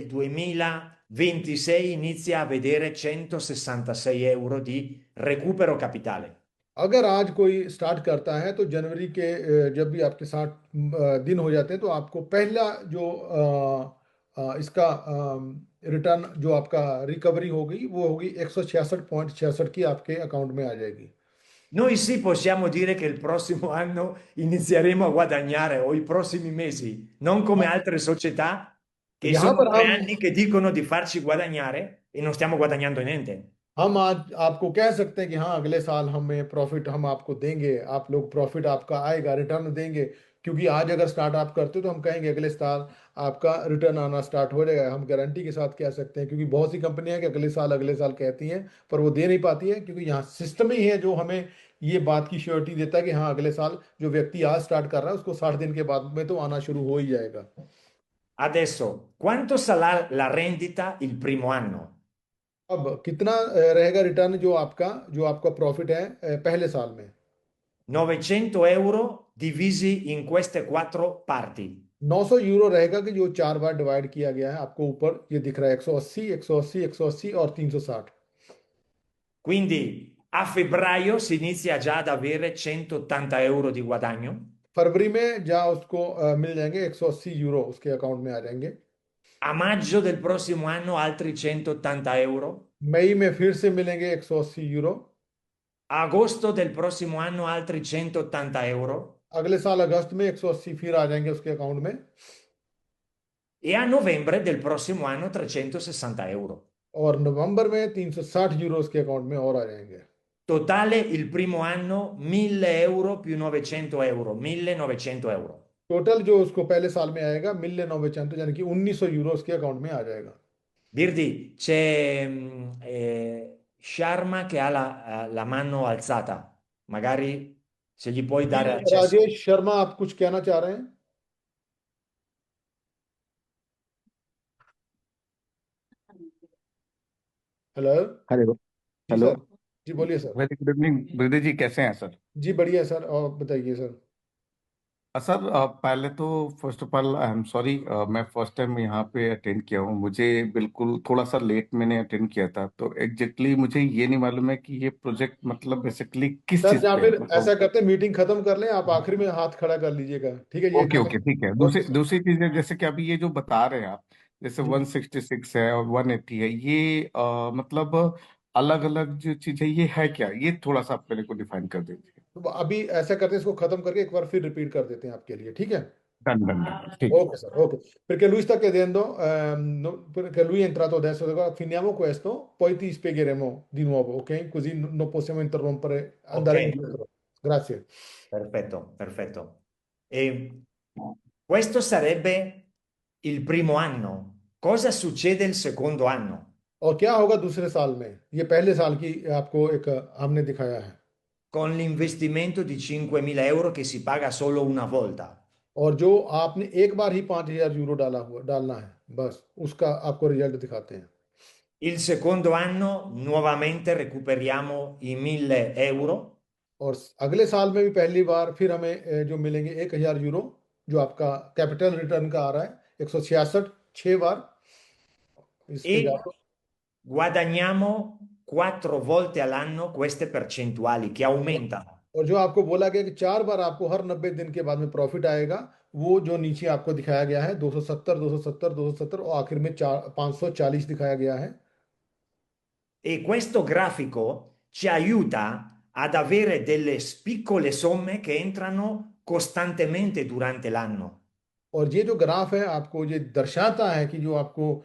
2026 inizia a vedere 166 euro di recupero capitale. अगर आज कोई स्टार्ट करता है तो जनवरी के जब भी आपके 60 दिन हो जाते हैं तो आपको पहला जो इसका रिटर्न जो आपका रिकवरी होगी वो होगी 166.66 की आपके अकाउंट में आ जाएगी। Noi sì possiamo dire che il prossimo anno inizieremo a guadagnare o i prossimi mesi, non come altre società che यहाँ sono पर 3 anni che dicono di farci guadagnare e non stiamo guadagnando niente. हम आज आपको कह सकते हैं कि हाँ अगले साल हमें प्रॉफिट हम आपको देंगे, आप लोग प्रॉफिट आपका आएगा, रिटर्न देंगे। क्योंकि आज अगर स्टार्ट आप करते हो तो हम कहेंगे अगले साल आपका रिटर्न आना स्टार्ट हो जाएगा, हम गारंटी के साथ कह सकते हैं। क्योंकि बहुत सी कंपनियां हैं कि अगले साल कहती हैं पर वो दे नहीं पाती है, क्योंकि यहाँ सिस्टम ही है जो हमें ये बात की श्योरिटी देता है कि हाँ अगले साल जो व्यक्ति आज स्टार्ट कर रहा है उसको 60 दिन के बाद में तो आना शुरू हो ही जाएगा। Adesso, quanto sarà la rendita il primo anno? अब कितना रहेगा रिटर्न जो आपका प्रॉफिट है पहले साल में? 900 euro divisi in queste 4 parti. 900 यूरो रहेगा कि जो 4 बार डिवाइड किया गया है, आपको ऊपर ये दिख रहा है 180 180 180 और 360। Quindi a febbraio si inizia già ad avere 180 euro di guadagno. फरवरी में जहाँ उसको मिल जाएंगे 180 यूरो उसके अकाउंट में आ जाएंगे। A maggio del prossimo anno altri 180 euro. मई में फिर से मिलेंगे 180 euro. A agosto del prossimo anno altri 180 euro. अगले साल अगस्त में 180 फिर आ जाएंगे उसके अकाउंट में। E a novembre del prossimo anno 360 euro. और नवंबर में 360 यूरो उसके अकाउंट में और आ जाएंगे। Totale il primo anno 1000 euro più 900 euro, 1900 euro. टोटल जो उसको पहले साल में आएगा मिलने 900, यानी कि 1900 यूरो उसके अकाउंट में आ जाएगा। Birdi, c'è Sharma che ha la mano alzata. Magari se gli puoi जी dare accesso. राजेश शर्मा, आप कुछ कहना चाह रहे हैं? हेलो। हेलो। जी हेलो। सर। जी बोलिए sir. Very good evening brother ji, कैसे हैं सर? जी बढ़िया सर, और बताइए सर। सर पहले तो first of all I am sorry, मैं फर्स्ट टाइम यहाँ पे अटेंड किया हूँ। मुझे बिल्कुल थोड़ा सा लेट मैंने अटेंड किया था, तो एग्जैक्टली मुझे ये नहीं मालूम है कि ये प्रोजेक्ट मतलब बेसिकली किस सर चीज़ या पे है, फिर ऐसा मतलब। करते हैं, मीटिंग खत्म कर लें, आप आखिरी में हाथ खड़ा कर लीजिएगा, ठीक है? ये ओके खत्म। ओके, ठीक है। ओके दूसरी सर। दूसरी चीज़ है, जैसे कि अभी ये जो बता रहे हैं आप, जैसे जी। 166 है और 180 है, ये मतलब अलग अलग जो चीज़ है ये है क्या, ये थोड़ा सा आप मेरे को डिफाइन कर दीजिए। तो अभी ऐसा करते हैं, इसको खत्म करके एक बार फिर रिपीट कर देते हैं आपके लिए, ठीक है? डन डन डन, ठीक है। Ok, sir, ok. Perché lui sta chiedendo, perché lui è entrato adesso, finiamo questo, poi ti spiegheremo di nuovo, ok? Così non possiamo interrompere, Ok, andare indietro. Grazie. perfetto, perfetto. E questo sarebbe il primo anno. Cosa succede il secondo anno? और क्या होगा दूसरे साल में? ये पहले साल की आपको एक हमने दिखाया है। Con l'investimento di 5.000 euro che si paga solo una volta. और जो आपने एक बार ही 5,000 यूरो डालना है, बस उसका आपको रिजल्ट दिखाते हैं। Il secondo anno nuovamente recuperiamo i 1.000 euro. और अगले साल में भी पहली बार फिर हमें जो मिलेंगे 1,000 यूरो, जो आपका कैपिटल रिटर्न का आ रहा है 166 6 बार इसके E बाद। guadagniamo 4 volte all'anno queste percentuali che aumentano. और जो आपको बोला गया कि 4 बार आपको हर 90 दिन के बाद में प्रॉफिट आएगा, वो जो नीचे आपको दिखाया गया है 270 270 270 और आखिर में 540 दिखाया गया है। E questo grafico ci aiuta ad avere delle piccole somme che entrano costantemente durante l'anno. और ये जो ग्राफ है आपको ये दर्शाता है कि जो आपको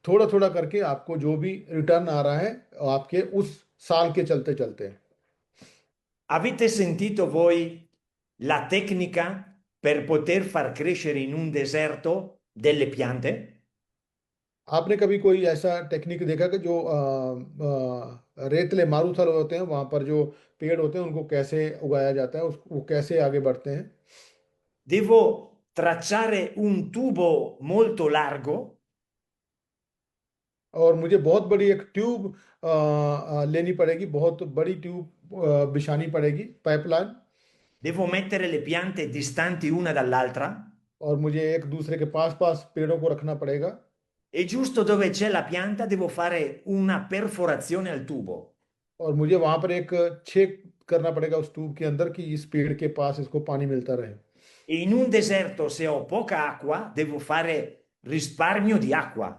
थोड़ा थोड़ा करके आपको जो भी रिटर्न आ रहा है आपके उस साल के चलते चलते। Avete sentito voi la tecnica per poter far crescere in un deserto delle piante? आपने कभी कोई ऐसा टेक्निक देखा कि जो रेतले मारूथल होते हैं वहां पर जो पेड़ होते हैं उनको कैसे उगाया जाता है, वो कैसे आगे बढ़ते हैं? Devo tracciare un tubo molto largo. और मुझे बहुत बड़ी एक ट्यूब लेनी पड़ेगी, बहुत बड़ी ट्यूब बिछानी पड़ेगी, pipeline. Devo mettere le piante distanti una dall'altra. और मुझे एक दूसरे के पास पास पेड़ों को रखना पड़ेगा। e giusto dove c'è la pianta devo fare una perforazione al tubo. और मुझे वहां पर एक छेद करना पड़ेगा उस ट्यूब के अंदर कि इस पेड़ के पास इसको पानी मिलता रहे। E in un deserto, se ho poca acqua, devo fare risparmio di acqua.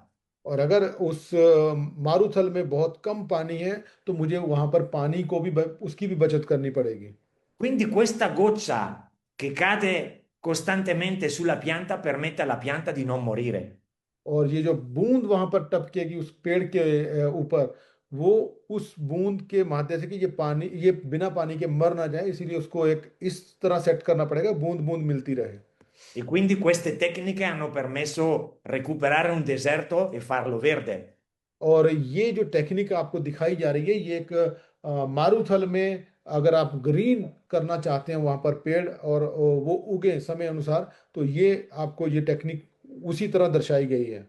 और अगर उस मारूथल में बहुत कम पानी है तो मुझे वहां पर पानी को भी उसकी भी बचत करनी पड़ेगी। Quindi questa goccia che cade costantemente sulla pianta permette alla pianta di non morire. और ये जो बूंद वहां पर टपकेगी उस पेड़ के ऊपर, वो उस बूंद के माध्यम से कि ये पानी, ये बिना पानी के मर ना जाए, इसीलिए उसको एक इस तरह सेट करना पड़ेगा, बूंद बूंद मिलती रहे। E quindi queste tecniche hanno permesso recuperare un deserto e farlo verde. और ये जो टेक्निक आपको दिखाई जा रही है, ये एक मारूथल में अगर आप ग्रीन करना चाहते हैं वहां पर पेड़ और वो उगे समय अनुसार, तो ये आपको ये टेक्निक उसी तरह दर्शाई गई है।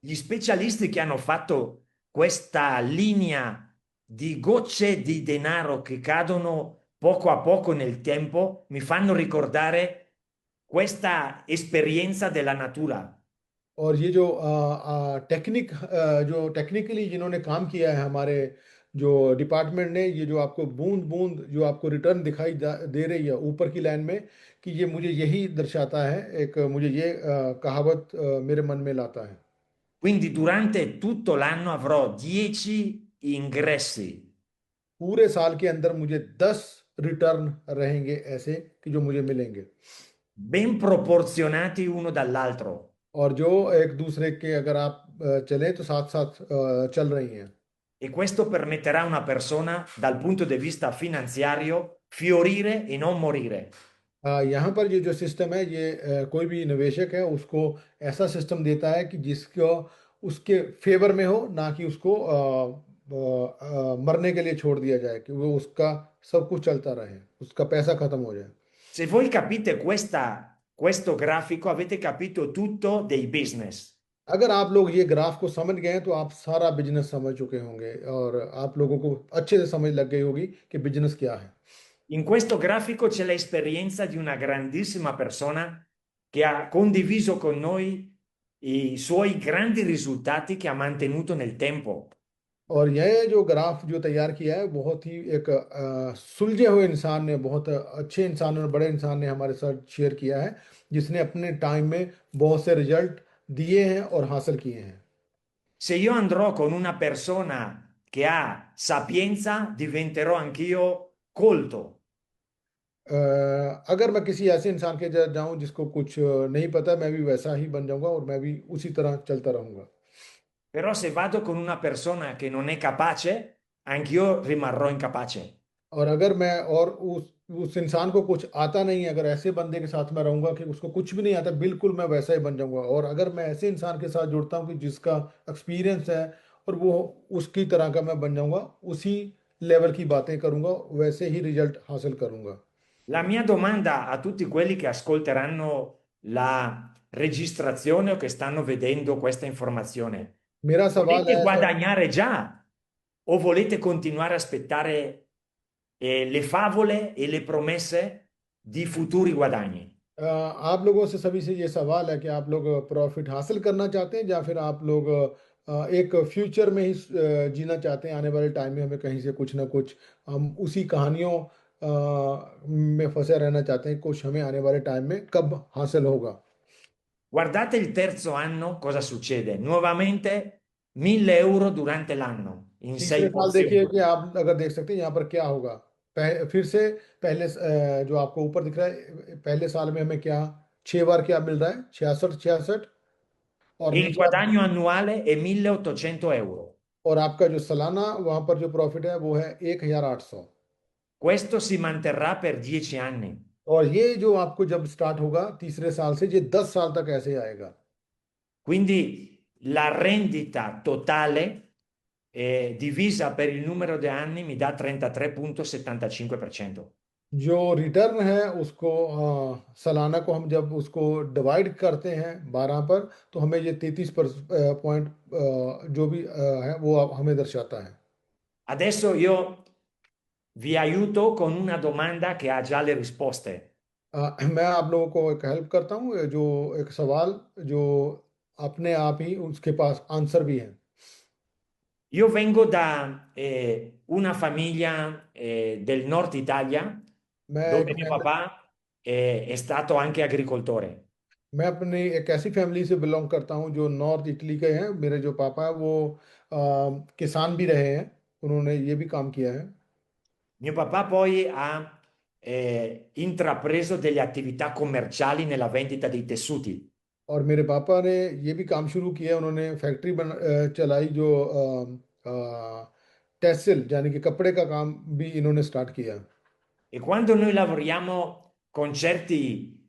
Gli specialisti che hanno fatto questa linea di gocce di denaro che cadono poco a poco nel tempo mi fanno ricordare questa esperienza della natura. और ये जो टेक्निक जो टेक्निकली जिन्होंने काम किया है हमारे जो डिपार्टमेंट ने, ये जो आपको बूंद बूंद जो आपको रिटर्न दिखाई दे रही है ऊपर की लाइन में, कि ये मुझे यही दर्शाता है, एक मुझे ये कहावत मेरे मन में लाता है। Quindi durante tutto l'anno avrò 10 ingressi पूरे साल के अंदर मुझे 10 रिटर्न रहेंगे ऐसे कि जो मुझे मिलेंगे, ben proporzionati uno dall'altro. और जो एक दूसरे के अगर आप चलें तो साथ साथ चल रही हैं। E questo permetterà a una persona, dal punto di vista finanziario, fiorire e non morire. यहाँ पर ये जो सिस्टम है, ये कोई भी निवेशक है उसको ऐसा सिस्टम देता है कि जिसको उसके फेवर में हो, ना कि उसको मरने के लिए छोड़ दिया जाए, कि वो उसका सब कुछ चलता रहे, उसका पैसा खत्म हो जाए। Se voi capite questo grafico, avete capito tutto dei business. अगर आप लोग ये ग्राफ को समझ गए हैं तो आप सारा बिजनेस समझ चुके होंगे, और आप लोगों को अच्छे से समझ लग गई होगी कि बिजनेस क्या है। In questo grafico c'è l'esperienza di una grandissima persona che ha condiviso con noi i suoi grandi risultati che ha mantenuto nel tempo. और यह जो ग्राफ जो तैयार किया है, बहुत ही एक सुलझे हुए इंसान ने, बहुत अच्छे इंसान और बड़े इंसान ने हमारे साथ शेयर किया है, जिसने अपने टाइम में बहुत से रिजल्ट दिए हैं और हासिल किए हैं। Se io andrò con una persona che ha sapienza, diventerò anch'io colto. अगर मैं किसी ऐसे इंसान के जाऊं जिसको कुछ नहीं पता, मैं भी वैसा ही बन जाऊंगा और मैं भी उसी तरह चलता रहूंगा। Però se vado con una persona che non è capace, anch'io rimarrò incapace. और अगर मैं और उस इंसान को कुछ आता नहीं है, अगर ऐसे बंदे के साथ मैं रहूंगा कि उसको कुछ भी नहीं आता, बिल्कुल मैं वैसा ही बन जाऊंगा। और अगर मैं ऐसे इंसान के साथ जुड़ता हूँ कि जिसका एक्सपीरियंस है और वो उसकी तरह का मैं बन जाऊंगा, उसी लेवल की बातें करूंगा, वैसे ही रिजल्ट हासिल करूंगा। La mia domanda a tutti quelli che ascolteranno la registrazione o che stanno vedendo questa informazione: मेरा सवाल volete है सब, guadagnare già o volete continuare a aspettare le favole e le promesse di futuri guadagni? आप लोगों से सभी से ये सवाल है कि आप लोग प्रॉफिट हासिल करना चाहते हैं, या फिर आप लोग एक फ्यूचर में ही जीना चाहते हैं, आने वाले टाइम में हमें कहीं से कुछ ना कुछ, हम उसी कहानियों में फंसे रहना चाहते हैं, कुछ हमें आने वाले टाइम में कब हासिल होगा। Guardate il terzo anno cosa succede. Nuovamente 1.000 euro durante l'anno in तीसरे sei साल देखिए porzioni. कि आप अगर देख सकते हैं यहाँ पर क्या होगा। फिर से पहले जो आपको ऊपर दिख रहा है, पहले साल में हमें क्या 6 बार क्या मिल रहा है, 66 66, और E il नीचे आप, guadagno annuale è 1.800 euro. और आपका जो सालाना वहां पर जो प्रॉफिट है वो है 1800। Questo si manterrà per 10 anni. और ये जो आपको जब स्टार्ट होगा तीसरे साल से, ये 10 साल तक ऐसे आएगा। Quindi la rendita totale divisa per il numero di anni mi dà 33,75%. जो रिटर्न है उसको सालाना को हम जब उसको डिवाइड करते हैं 12 पर, तो हमें ये 33 पर पॉइंट जो भी है वो हमें दर्शाता है। Adesso io vi aiuto con una domanda che ha già le risposte. मैं आप लोगों को एक हेल्प करता हूँ, जो एक सवाल जो अपने आप ही उसके पास आंसर भी है। Io vengo da una famiglia del nord Italia मैं dove एक mio family papà è stato anche agricoltore. मैं अपनी एक ऐसी फैमिली से बिलोंग करता हूँ जो नॉर्थ इटली के हैं। मेरे जो पापा है वो किसान भी रहे हैं, उन्होंने ये भी काम किया है। Mio papà poi ha intrapreso delle attività commerciali nella vendita dei tessuti. और मेरे पापा ने ये भी काम शुरू किया, उन्होंने फैक्ट्री चलाई जो टेक्सटाइल यानी कि कपड़े का काम भी इन्होंने स्टार्ट किया। E quando noi lavoriamo con certi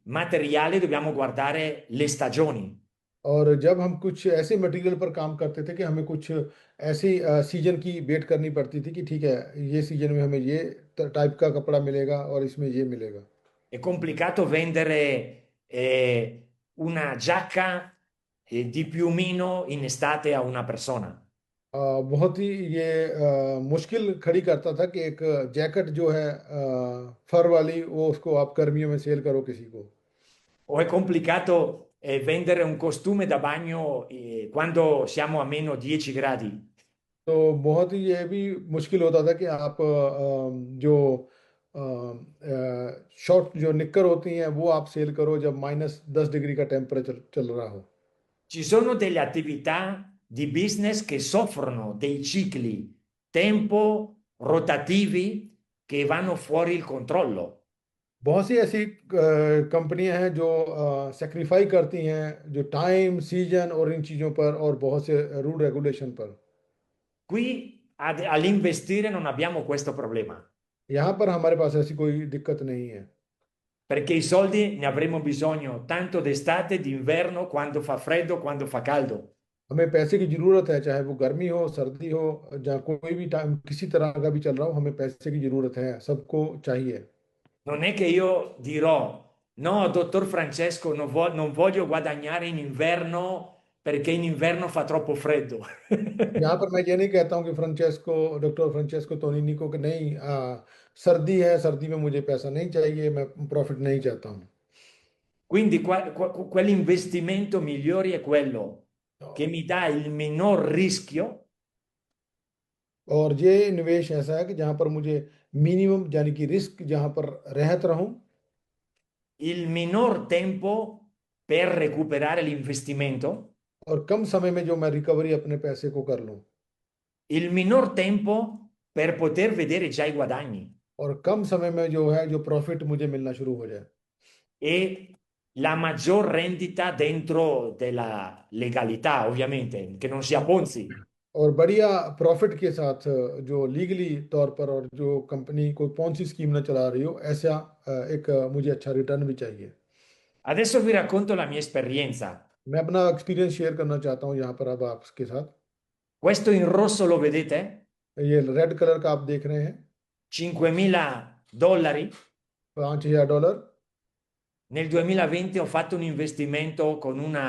materiali dobbiamo guardare le stagioni. और जब हम कुछ ऐसे मटेरियल पर काम करते थे कि हमें कुछ ऐसी सीजन की वेट करनी पड़ती थी कि ठीक है, ये सीजन में हमें ये टाइप का कपड़ा मिलेगा और इसमें ये मिलेगा। È complicato vendere una giacca di piumino in estate a una persona. बहुत ही ये मुश्किल खड़ी करता था कि एक जैकेट जो है फर वाली, वो उसको आप गर्मियों में सेल करो किसी को। O è complicato vendere un costume da bagno quando siamo a meno 10 gradi. तो बहुत ही ये भी मुश्किल होता था कि आप जो शॉर्ट जो निक्कर होती हैं वो आप सेल करो जब -10 डिग्री का टेम्परेचर चल रहा हो। Ci sono delle attività di business che soffrono dei cicli tempo rotativi che vanno fuori il controllo. बहुत सी ऐसी कंपनियां हैं जो सेक्रीफाई करती हैं जो टाइम सीजन और इन चीज़ों पर और बहुत से रूल रेगुलेशन पर। Qui all'investire non abbiamo questo problema, यहाँ पर हमारे पास ऐसी कोई दिक्कत नहीं है। perché i soldi ne avremo bisogno tanto d'estate, d'inverno, quando fa freddo, quando fa caldo. हमें पैसे की ज़रूरत है, चाहे वो गर्मी हो सर्दी हो, जहाँ कोई भी टाइम किसी तरह का भी चल रहा हो, हमें पैसे की ज़रूरत है, सबको चाहिए। Non è che io dirò, no, dottor Francesco, non voglio guadagnare in inverno perché in inverno fa troppo freddo. यहाँ पर मैं ये नहीं कहता हूँ कि फ्रांचेस्को डॉक्टर फ्रांचेस्को टोनिनी को कि नहीं, सर्दी है, सर्दी में मुझे पैसा नहीं चाहिए, मैं प्रॉफिट नहीं चाहता हूँ। Quindi quell'investimento migliore è quello che mi dà il minor rischio, और ये निवेश ऐसा है कि जहाँ पर मुझे मिनिमम यानी कि रिस्क जहाँ पर रहत रहूं, il minor tempo per recuperare l'investimento, और कम समय में जो मैं रिकवरी अपने पैसे को कर लूं, il minor tempo per poter vedere già i guadagni और कम समय में जो है जो प्रॉफिट मुझे मिलना शुरू हो जाए। e la maggior rendita dentro della legalità, ovviamente, che non sia Ponzi. और बढ़िया प्रॉफिट के साथ जो लीगली तौर पर, और जो कंपनी कोई पॉन्सी स्कीम ना चला रही हो ऐसा, एक मुझे अच्छा रिटर्न भी चाहिए। Adesso vi racconto la mia esperienza. मैं अपना एक्सपीरियंस शेयर करना चाहता हूँ यहाँ पर अब आपके साथ। Questo in rosso lo vedete? ये रेड कलर का आप देख रहे हैं, $5.000. 5,000 dollar. Nel 2020 ho fatto un investimento con una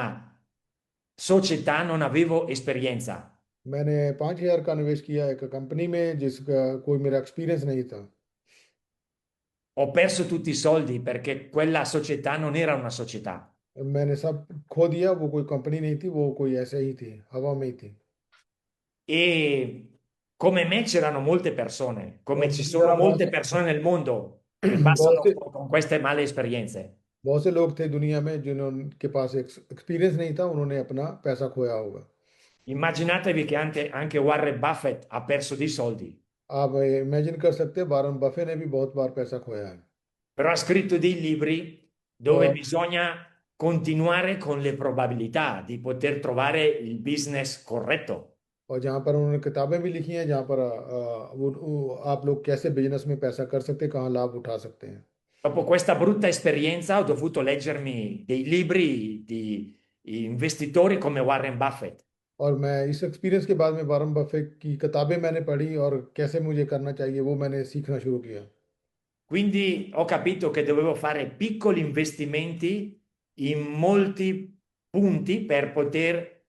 società, non avevo esperienza. मैंने 5,000 का निवेश किया एक कंपनी में जिसका कोई मेरा एक्सपीरियंस नहीं था। Ho perso tutti i soldi perché quella società non era una società. मैंने सब खो दिया, वो कोई कंपनी नहीं थी, वो कोई ऐसे ही थी, हवा में ही थी। E come me c'erano molte persone, come और ci मेरी sono तरह molte persone nel mondo che बहुत passano से con queste male esperienze. बहुत से लोग थे दुनिया में जिन्होंने के पास एक्सपीरियंस नहीं था, उन्होंने अपना पैसा खोया होगा। Immaginatevi che anche Warren Buffett ha perso dei soldi, आप इमेजिन कर सकते हैं, वारन बफे ने भी बहुत बार पैसा खोया है। però ha scritto dei libri dove और bisogna continuare con le probabilità di poter trovare il business corretto. और जहाँ पर उन्होंने किताबें भी लिखी हैं जहाँ पर आप लोग कैसे बिजनेस में पैसा कर सकते हैं, कहाँ लाभ उठा सकते हैं। Dopo questa brutta esperienza ho dovuto leggermi dei libri di investitori come Warren Buffett. और मैं इस एक्सपीरियंस के बाद में वारन बफे की किताबें मैंने पढ़ी और कैसे मुझे करना चाहिए वो मैंने सीखना शुरू किया। Quindi ho capito che dovevo fare piccoli investimenti in molti punti per poter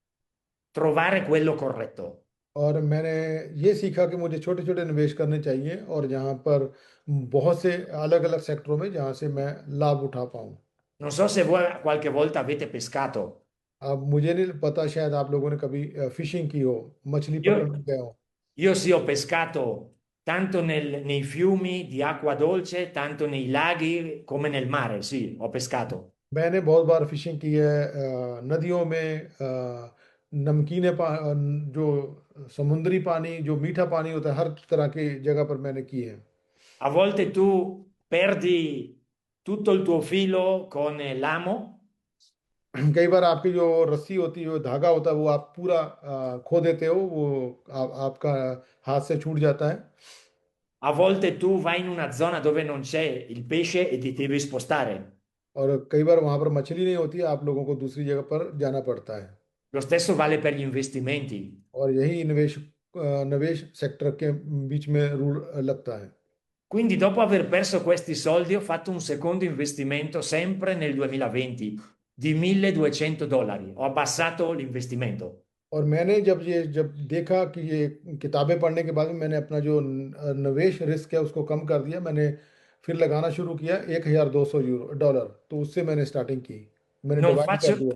trovare quello corretto. और मैंने ये सीखा कि मुझे छोटे छोटे निवेश करने चाहिए और जहाँ पर बहुत से अलग अलग सेक्टरों में जहाँ से मैं लाभ उठा पाऊँ। Non so se voi qualche volta avete pescato. अब मुझे नहीं पता, शायद आप लोगों ने कभी फिशिंग की हो, मछली Io, पकड़ने गए हो। io sì, ho pescato tanto nei fiumi di acqua dolce, tanto nei laghi come nel mare, sì, ho pescato. मैंने बहुत बार फिशिंग की है, नदियों में, नमकीने जो समुद्री पानी, जो मीठा पानी होता है, हर तरह की जगह पर मैंने की है। A volte tu perdi tutto il tuo filo con l'amo. कई बार आपकी जो रस्सी होती है, जो धागा होता है, वो आप पूरा खो देते हो, वो आपका हाथ से छूट जाता है। A volte tu vai in una zona dove non c'è il pesce e ti devi spostare. और कई बार वहां पर मछली नहीं होती है, आप लोगों को दूसरी जगह पर जाना पड़ता है। Lo stesso vale per gli investimenti. और यही निवेश सेक्टर के बीच में रूल लगता है। Quindi dopo aver perso questi soldi ho fatto un secondo investimento sempre nel 2020 di $1.200. Ho abbassato l'investimento. और मैंने जब देखा कि ये किताबें पढ़ने के बाद में मैंने अपना जो निवेश रिस्क है उसको कम कर दिया, मैंने फिर लगाना शुरू किया 1200 डॉलर, तो उससे मैंने स्टार्टिंग की, मैंने Non डिवाइड कर faccio, दिया।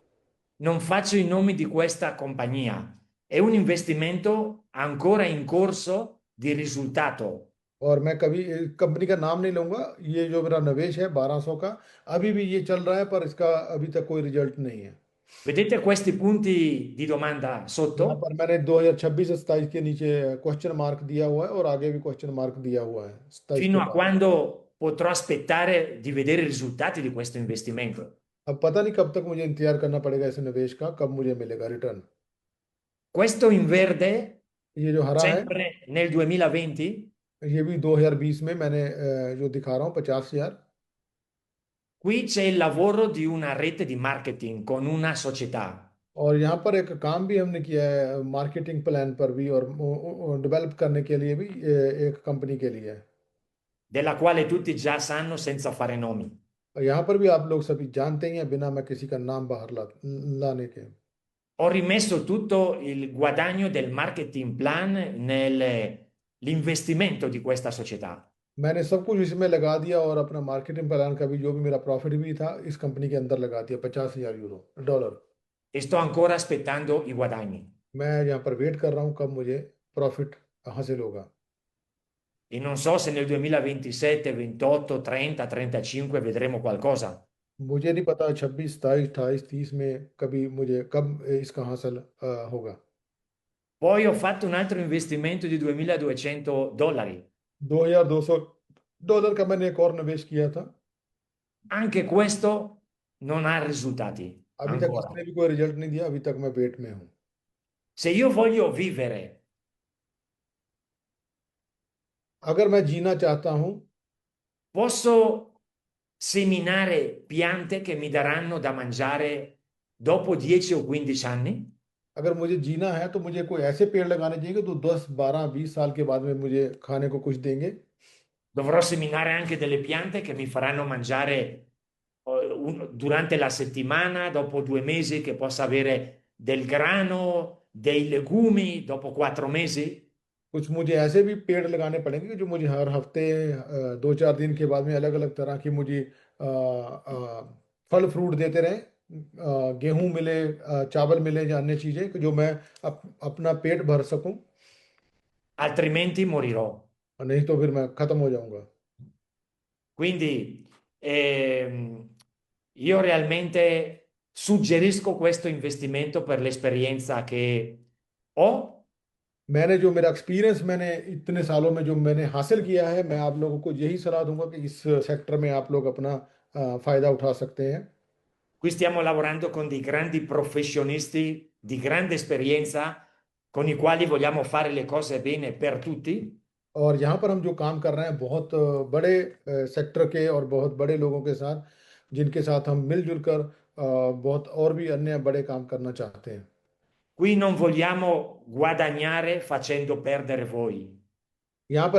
non faccio i nomi di questa compagnia. È un investimento ancora in corso di risultato. और मैं कभी कंपनी का नाम नहीं लूंगा। ये जो मेरा निवेश है 1200 का, अभी भी ये चल रहा है, पर इसका अभी तक कोई रिजल्ट नहीं है। Vedete questi punti di domanda यहाँ sotto? पर मैंने 2026-27 के नीचे क्वेश्चन मार्क दिया हुआ है, और आगे भी क्वेश्चन मार्क दिया हुआ है 27 के Fino a बाद। quando potrò aspettare di vedere i risultati di questo investimento. अब पता नहीं कब तक मुझे इंतजार करना पड़ेगा इस निवेश का, कब मुझे मिलेगा रिटर्न। Questo in verde, ये जो हरा है, sempre nel 2020, ये भी 2020 में मैंने जो दिखा रहा हूँ 50,000। qui c'è il lavoro di una rete di marketing con una società, और यहाँ पर एक काम भी हमने किया है मार्केटिंग प्लान पर भी, और डेवलप करने के लिए भी, एक कंपनी के लिए। della quale tutti già sanno senza fare nomi. और यहाँ पर भी आप लोग सभी जानते ही हैं, बिना मैं किसी का नाम बाहर लाने के। Ho rimesso tutto il guadagno del marketing plan nell'investimento di questa società. मैंने सब कुछ इसमें लगा दिया, और अपना मार्केटिंग प्लान का भी जो भी मेरा प्रॉफिट भी था इस कंपनी के अंदर लगा दिया, 50,000 dollar. E sto ancora aspettando i guadagni. मैं यहाँ पर वेट कर रहा हूँ कब मुझे प्रॉफिट हासिल होगा। E non so se nel 2027, 28, 30, 35 vedremo qualcosa. मुझे नहीं पता 26, 27, 28, 30 में कभी मुझे कब इसका हासिल होगा। Poi ho fatto un altro investimento di $2.200. 2200 डॉलर का मैंने एक और निवेश किया था। Anche questo non ha risultati अभी तक ancora. इसने भी कोई रिजल्ट नहीं दिया, अभी तक मैं वेट में हूँ। Se io voglio vivere, अगर मैं जीना चाहता हूँ, posso seminare piante che mi daranno da mangiare dopo 10 o 15 anni? अगर मुझे जीना है तो मुझे कोई ऐसे पेड़ लगाने चाहिए तो 10, 12, 20 साल के बाद में मुझे खाने को कुछ देंगे। Dovrò seminare anche delle piante che mi faranno mangiare durante la settimana, dopo 2 mesi, che possa avere del grano, dei legumi dopo 4 mesi. कुछ मुझे ऐसे भी पेड़ लगाने पड़ेंगे कि जो मुझे हर हफ्ते 2, 4 दिन के बाद में अलग अलग तरह की मुझे फल फ्रूट देते रहें। गेहूं मिले, चावल मिले, या अन्य चीजें कि जो मैं अपना पेट भर सकूं, Altrimenti morirò. और नहीं तो फिर मैं खत्म हो जाऊंगा। Quindi io realmente suggerisco questo investimento per l'esperienza che ho. मैंने जो मेरा एक्सपीरियंस मैंने इतने सालों में जो मैंने हासिल किया है, मैं आप लोगों को यही सलाह दूंगा कि इस सेक्टर में आप लोग अपना फायदा उठा सकते हैं। Qui stiamo lavorando con dei grandi professionisti di grande esperienza con i quali vogliamo fare le cose bene per tutti. और यहाँ पर हम जो काम कर रहे हैं बहुत बड़े सेक्टर के और बहुत बड़े लोगों के साथ, जिनके साथ हम मिलजुल कर बहुत और भी अन्य बड़े काम करना चाहते हैं। Qui non vogliamo guadagnare facendo perdere voi. यहाँ पर